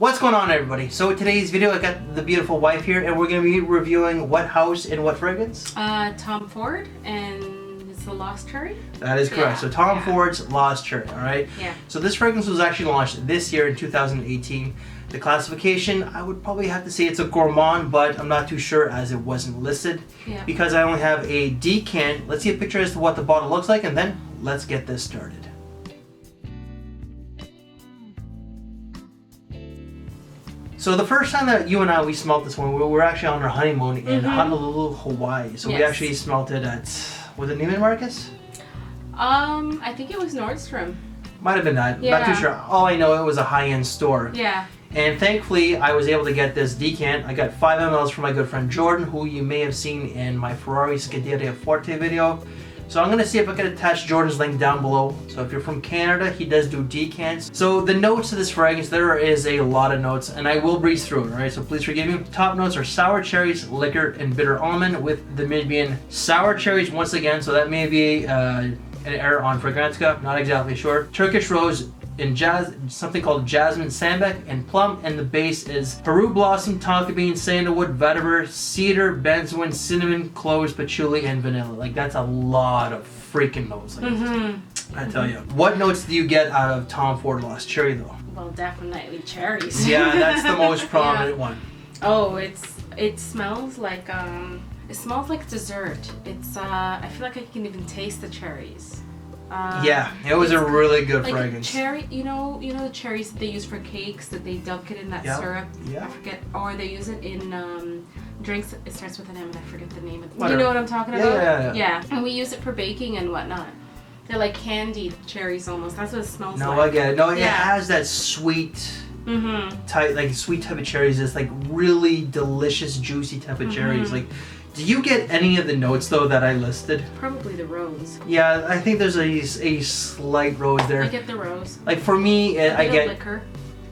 What's going on, everybody? So today's video, I got the beautiful wife here, and we're going to be reviewing what house and what fragrance? Tom Ford, and it's the Lost Cherry. That is correct. So Tom Ford's Lost Cherry, all right? Yeah. So this fragrance was actually launched this year in 2018. The classification, I would probably have to say it's a gourmand, but I'm not too sure as it wasn't listed. Yeah. Because I only have a decant. Let's see a picture as to what the bottle looks like, and then let's get this started. So the first time that you and we smelled this one, we were actually on our honeymoon in Honolulu, Hawaii. So we actually smelled it at, was it Neiman Marcus? I think it was Nordstrom. Might have been that. Yeah. Not too sure. All I know, it was a high-end store. Yeah. And thankfully, I was able to get this decant. I got 5 mLs from my good friend Jordan, who you may have seen in my Ferrari Scuderia Forte video. So I'm going to see if I can attach Jordan's link down below. So if you're from Canada, he does do decants. So the notes of this fragrance, there is a lot of notes, and I will breeze through it, alright? So please forgive me. Top notes are sour cherries, liquor, and bitter almond, with the mid being sour cherries once again. So that may be an error on Fragrantica, not exactly sure. Turkish rose and something called jasmine, sambac, and plum, and the base is Peru blossom, tonka bean, sandalwood, vetiver, cedar, benzoin, cinnamon, cloves, patchouli, and vanilla. Like, that's a lot of freaking notes. Like, I tell you. What notes do you get out of Tom Ford Lost Cherry, though? Well, definitely cherries. Yeah, that's the most prominent one. Oh, it smells like dessert. It's I feel like I can even taste the cherries. Yeah, it was a really good fragrance. Cherry, you know the cherries that they use for cakes, that they dunk it in that syrup. Yeah. I forget, or they use it in drinks. It starts with an M, and I forget the name of it. Whatever. You know what I'm talking about? Yeah. And we use it for baking and whatnot. They're like candied cherries almost. That's what it smells like. No, I get it. No, it has that sweet type, like sweet type of cherries. It's like really delicious, juicy type of cherries. Like, do you get any of the notes though that I listed? Probably the rose. Yeah, I think there's a slight rose there. I get the rose. Like for me, I get liquor.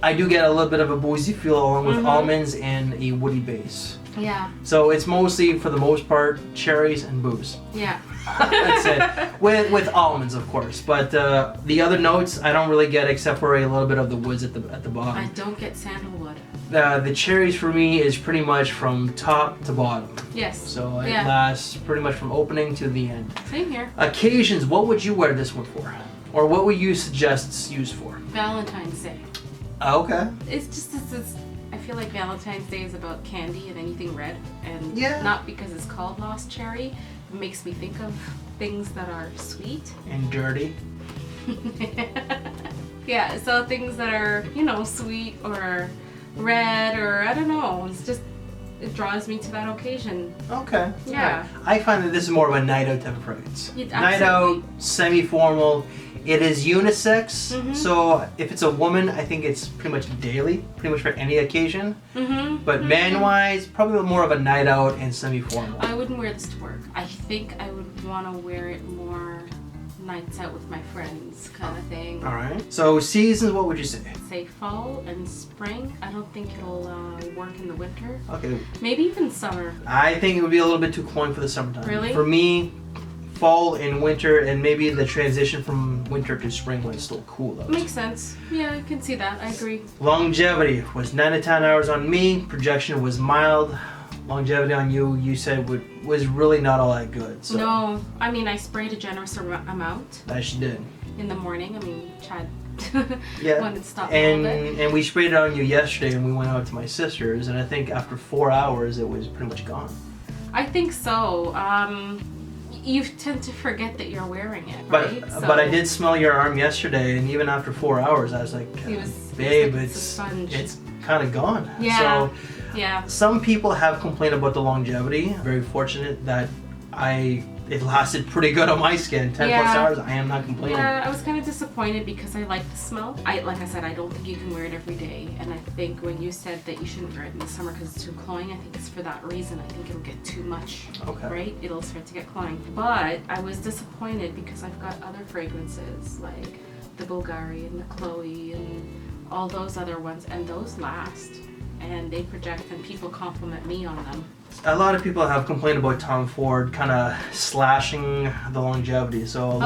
I do get a little bit of a boozy feel along with almonds and a woody base. Yeah. So it's mostly, for the most part, cherries and booze. Yeah. That's it. With almonds, of course. But the other notes I don't really get, except for a little bit of the woods at the bottom. I don't get sandalwood. The cherries for me is pretty much from top to bottom. Yes. So it lasts pretty much from opening to the end. Same here. Occasions, what would you wear this one for? Or what would you suggest it's used for? Valentine's Day. Okay. It's just I feel like Valentine's Day is about candy and anything red, and not because it's called Lost Cherry. It makes me think of things that are sweet and dirty. Yeah, so things that are, sweet or red, or I don't know. It draws me to that occasion. Okay. Yeah. Right. I find that this is more of a night out type of fragrance. Night out, semi-formal. It is unisex, so if it's a woman, I think it's pretty much daily, pretty much for any occasion. But man-wise, probably more of a night out and semi-formal. I wouldn't wear this to work. I think I would want to wear it more nights out with my friends kind of thing. All right. So seasons, what would you say? Say fall and spring. I don't think it'll work in the winter. Okay. Maybe even summer. I think it would be a little bit too cloying for the summertime. Really? For me, fall and winter, and maybe the transition from winter to spring when it's still cool though. Makes sense. Yeah, I can see that. I agree. Longevity was 9 to 10 hours on me. Projection was mild. Longevity on you said was really not all that good. So. No, I mean, I sprayed a generous amount. That she did. In the morning. I mean, Chad wanted to stop and, a little bit. And we sprayed it on you yesterday, and we went out to my sister's, and I think after 4 hours it was pretty much gone. I think so. You tend to forget that you're wearing it, right? But I did smell your arm yesterday, and even after 4 hours, I was like, babe, it's kind of gone. Yeah. So, some people have complained about the longevity. Very fortunate that it lasted pretty good on my skin. 10 plus hours, I am not complaining. Yeah, I was kind of disappointed because I like the smell. Like I said, I don't think you can wear it every day. And I think when you said that you shouldn't wear it in the summer because it's too cloying, I think it's for that reason. I think it'll get too much, right? It'll start to get cloying. But I was disappointed because I've got other fragrances like the Bulgari and the Chloe and all those other ones, and those last. And they project, and people compliment me on them. A lot of people have complained about Tom Ford kind of slashing the longevity. So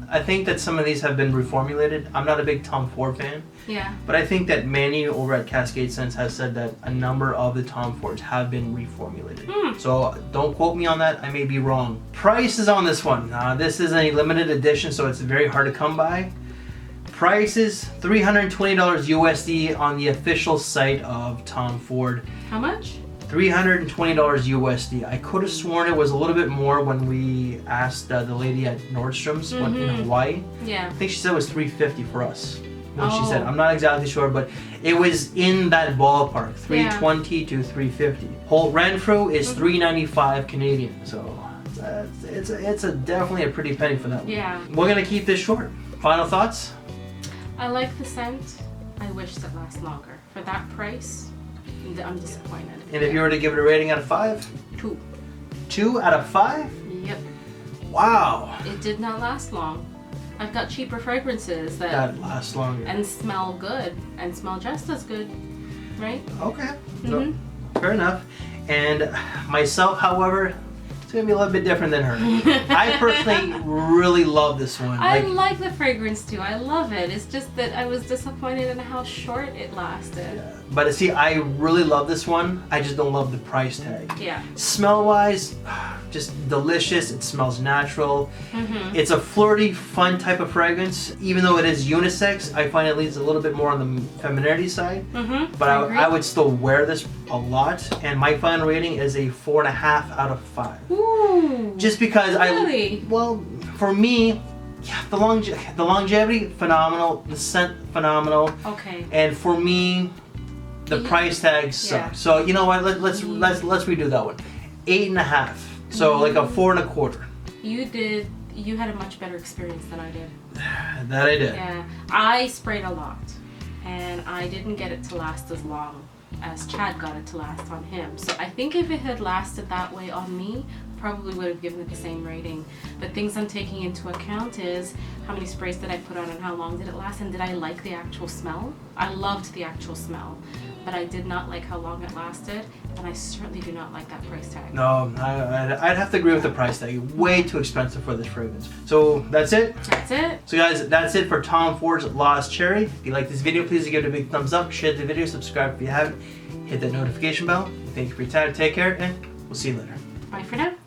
I think that some of these have been reformulated. I'm not a big Tom Ford fan. Yeah. But I think that Manny over at Cascade Scents has said that a number of the Tom Fords have been reformulated. So don't quote me on that. I may be wrong. Price is on this one. This is a limited edition, so it's very hard to come by. Price is $320 USD on the official site of Tom Ford. How much? $320 USD. I could have sworn it was a little bit more when we asked the lady at Nordstrom's in Hawaii. Yeah. I think she said it was $350 for us. When she said, I'm not exactly sure, but it was in that ballpark, $320 to $350. Holt Renfrew is $395 Canadian, so it's definitely a pretty penny for that one. Yeah. We're gonna keep this short. Final thoughts? I like the scent. I wish it lasts longer. For that price, I'm disappointed. And if you were to give it a rating out of 5? 2. 2 out of 5? Yep. Wow. It did not last long. I've got cheaper fragrances that last longer and smell good and smell just as good, right? Okay. So, fair enough. And myself, however, it's gonna be a little bit different than her. I personally really love this one. I like the fragrance too. I love it. It's just that I was disappointed in how short it lasted. Yeah. But see, I really love this one. I just don't love the price tag. Yeah. Smell-wise, just delicious. It smells natural. It's a flirty, fun type of fragrance. Even though it is unisex, I find it leans a little bit more on the femininity side. But I would still wear this a lot. And my final rating is a 4.5 out of 5. Ooh. Just because for me, yeah, the longevity phenomenal, the scent phenomenal. Okay. And for me, the price tag sucks. So you know what? Let's redo that one. 8.5. So like a 4.25. You had a much better experience than I did. That I did. Yeah. I sprayed a lot, and I didn't get it to last as long as Chad got it to last on him. So I think if it had lasted that way on me, probably would have given it the same rating. But things I'm taking into account is how many sprays did I put on and how long did it last, and did I like the actual smell? I loved the actual smell, but I did not like how long it lasted, and I certainly do not like that price tag. No, I'd have to agree with the price tag. Way too expensive for this fragrance. So that's it. That's it. So guys, that's it for Tom Ford's Lost Cherry. If you like this video, please give it a big thumbs up, share the video, subscribe if you haven't, hit that notification bell. Thank you for your time. Take care, and we'll see you later. Bye for now.